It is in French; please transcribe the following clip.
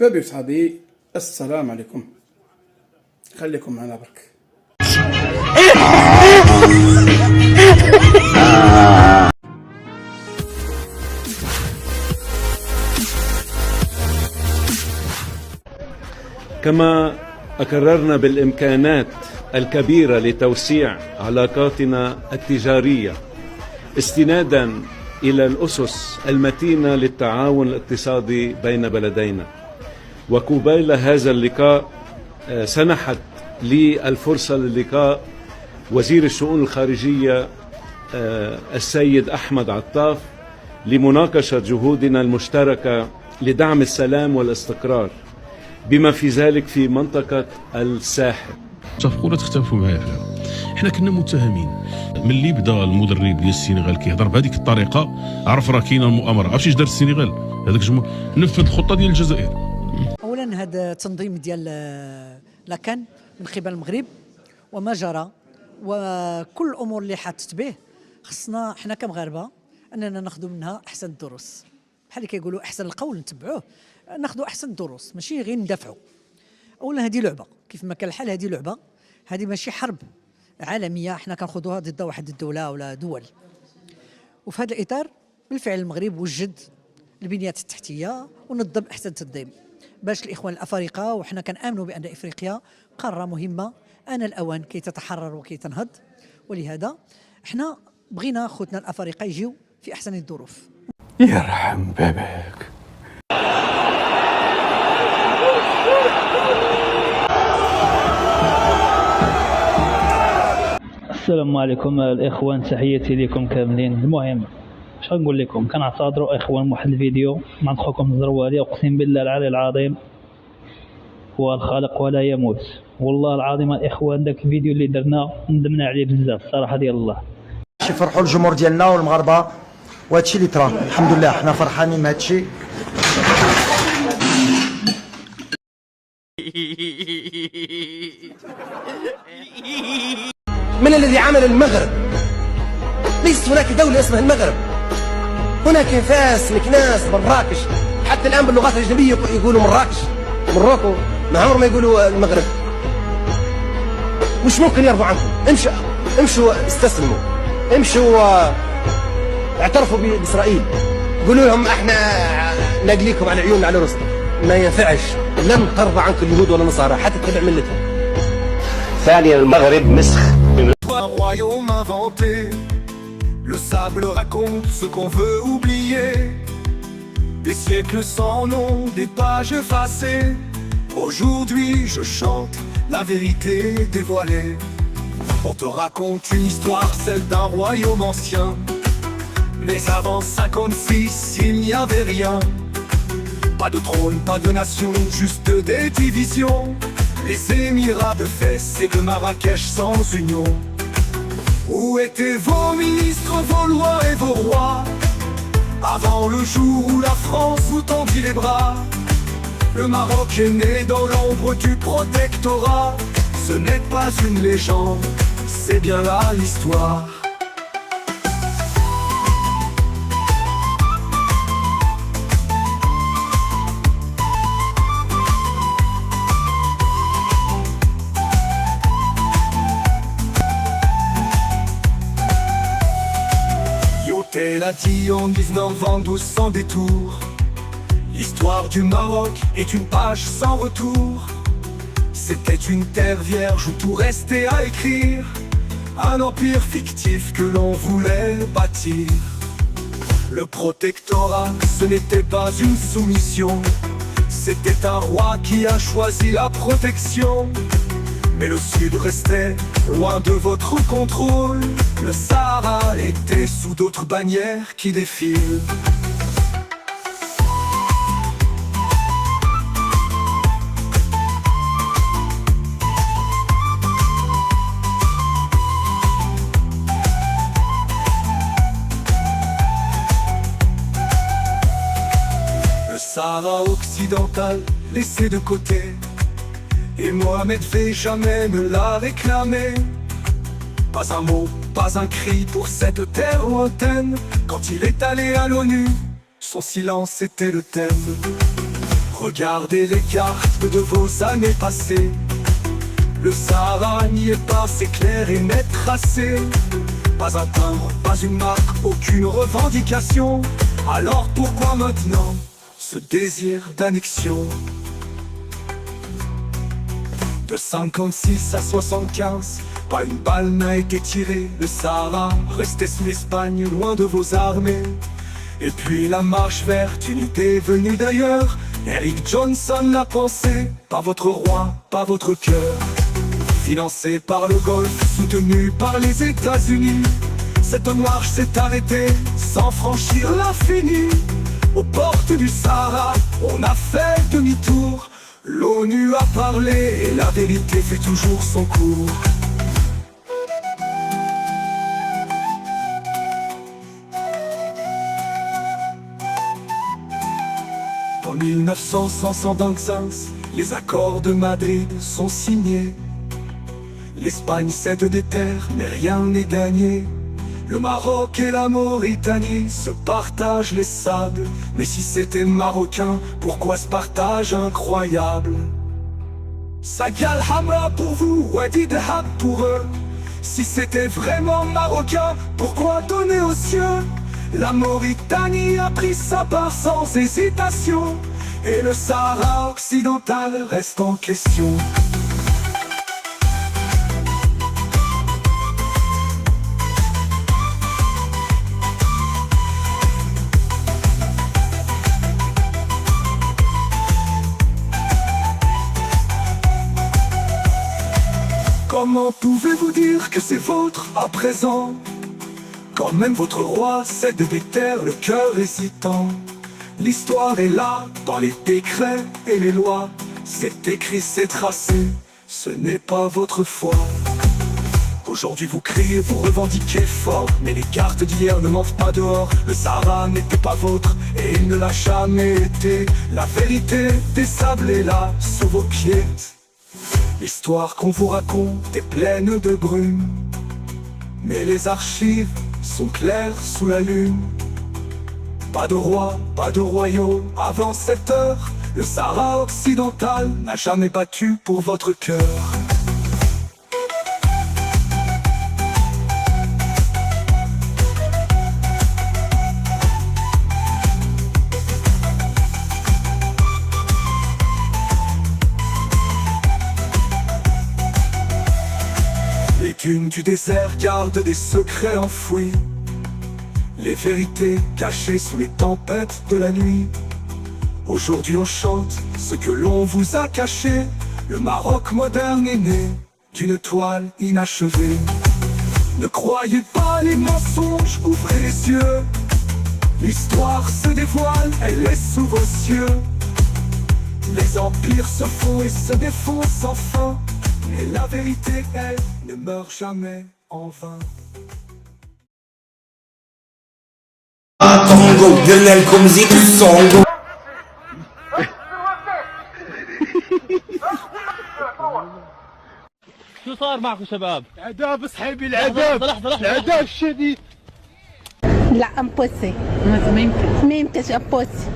مرحبا بصحابي، السلام عليكم. خليكم معنا برك. كما أكررنا بالإمكانات الكبيرة لتوسيع علاقاتنا التجارية استنادا إلى الأسس المتينة للتعاون الاقتصادي بين بلدينا، وقبيل هذا اللقاء سنحت لي الفرصة للقاء وزير الشؤون الخارجية السيد أحمد عطاف لمناقشة جهودنا المشتركة لدعم السلام والاستقرار بما في ذلك في منطقة الساحل. تتفقوا ولا تختلفوا معايا فيها؟ حنا كنا متهمين ملي بدا المدرب ديال السنغال كيهضر بهذيك الطريقه، عرف راه كاينه المؤامره. عرفتي اش دار السنغال؟ هذاك نفذ الخطه ديال الجزائر. اولا هذا التنظيم ديال لاكان من قبل المغرب وما جرى وكل الامور اللي حاطت به، خصنا حنا كمغاربه اننا ناخذ منها احسن الدروس، بحال اللي كيقولوا احسن القول نتبعوه، ناخذوا احسن الدروس ماشي غير ندافعوا. اولا هذه لعبه كيف ما كان الحال، هذه لعبه، هذه ماشي حرب عالميه حنا كنخوضوها ضد واحد الدوله ولا دول. وفي هذا الاطار بالفعل المغرب وجد البنيات التحتيه ونظم احسن تنظيم باش الاخوان الافارقه، وحنا كنامنوا بان افريقيا قاره مهمه آن الاوان كي تتحرر وكي تنهض، ولهذا احنا بغينا خوتنا الافارقه يجيو في احسن الظروف. يرحم باباك. السلام عليكم الاخوان، تحياتي لكم كاملين. المهم اش غنقول لكم، كنعتذروا اخوان واحد الفيديو مع خوكم الزروالي، اقسم بالله العلي العظيم هو الخالق ولا يموت. والله العظيم الاخوان داك الفيديو اللي درنا ندمنا عليه بزاف الصراحه ديال الله. يفرحوا الجمهور ديالنا والمغاربه، وهادشي اللي طرا الحمد لله حنا فرحانين من هادشي. من الذي عمل المغرب؟ ليست هناك دولة اسمها المغرب، هناك فاس، مكناس، مراكش، حتى الآن باللغات الأجنبية يقولوا مراكش، مروكو، ما عمرهم ما يقولوا المغرب. مش ممكن يرضوا عنكم، امشوا استسلموا، امشوا اعترفوا بإسرائيل، قولوا لهم احنا نقليكم على عيوننا على راسنا. ما ينفعش، لن ترضى عنك اليهود ولا النصارى حتى تتبع ملتهم. ثانيا المغرب مسخ. Un royaume inventé, le sable raconte ce qu'on veut oublier. Des siècles sans nom, des pages effacées. Aujourd'hui je chante la vérité dévoilée. On te raconte une histoire, celle d'un royaume ancien. Mais avant 56, il n'y avait rien. Pas de trône, pas de nation, juste des divisions. Les émirats de Fès et de Marrakech sans union. Où étaient vos ministres, vos lois et vos rois, avant le jour où la France vous tendit les bras? Le Maroc est né dans l'ombre du protectorat. Ce n'est pas une légende, c'est bien là l'histoire. Elle a dit en 1912 sans détour, l'histoire du Maroc est une page sans retour. C'était une terre vierge où tout restait à écrire, un empire fictif que l'on voulait bâtir. Le protectorat, ce n'était pas une soumission, c'était un roi qui a choisi la protection. Mais le sud restait loin de votre contrôle. Le Sahara était sous d'autres bannières qui défilent. Le Sahara occidental laissé de côté, et Mohamed V jamais ne l'a réclamé. Pas un mot, pas un cri pour cette terre lointaine. Quand il est allé à l'ONU, son silence était le thème. Regardez les cartes de vos années passées. Le Sahara n'y est pas, c'est clair et net tracé. Pas un timbre, pas une marque, aucune revendication. Alors pourquoi maintenant ce désir d'annexion? De 56 à 75, pas une balle n'a été tirée. Le Sahara restait sous l'Espagne, loin de vos armées. Et puis la marche verte, une idée venue d'ailleurs. Eric Johnson l'a pensé, pas votre roi, pas votre cœur. Financé par le Golfe, soutenu par les États-Unis, cette marche s'est arrêtée sans franchir l'infini. Aux portes du Sahara, on a fait demi-tour. L'ONU a parlé et la vérité fait toujours son cours. En 1975, les accords de Madrid sont signés. L'Espagne cède des terres, mais rien n'est gagné. Le Maroc et la Mauritanie se partagent les sables. Mais si c'était marocain, pourquoi ce partage incroyable? Sagal Hamra pour vous, Wadi Dahab pour eux. Si c'était vraiment marocain, pourquoi donner aux cieux? La Mauritanie a pris sa part sans hésitation, et le Sahara occidental reste en question. Comment pouvez-vous dire que c'est votre à présent, quand même votre roi cède des terres, le cœur hésitant? L'histoire est là, dans les décrets et les lois. C'est écrit, c'est tracé, ce n'est pas votre foi. Aujourd'hui vous criez, vous revendiquez fort, mais les cartes d'hier ne mentent pas dehors. Le Sahara n'était pas vôtre, et il ne l'a jamais été. La vérité des sables est là, sous vos pieds. L'histoire qu'on vous raconte est pleine de brume, mais les archives sont claires sous la lune. Pas de roi, pas de royaume avant cette heure. Le Sahara occidental n'a jamais battu pour votre cœur. Les dunes du désert gardent des secrets enfouis, les vérités cachées sous les tempêtes de la nuit. Aujourd'hui on chante ce que l'on vous a caché. Le Maroc moderne est né d'une toile inachevée. Ne croyez pas les mensonges, ouvrez les yeux. L'histoire se dévoile, elle est sous vos cieux. Les empires se font et se défont sans fin, mais la vérité, elle, ne meurt jamais en vain. طنجو قلنا لكم زيتوا الصنجو. شو صار معكم شباب؟ العذاب صحيبي، العذاب العذاب الشديد. لا امبوسي ما يمكن امبوسي.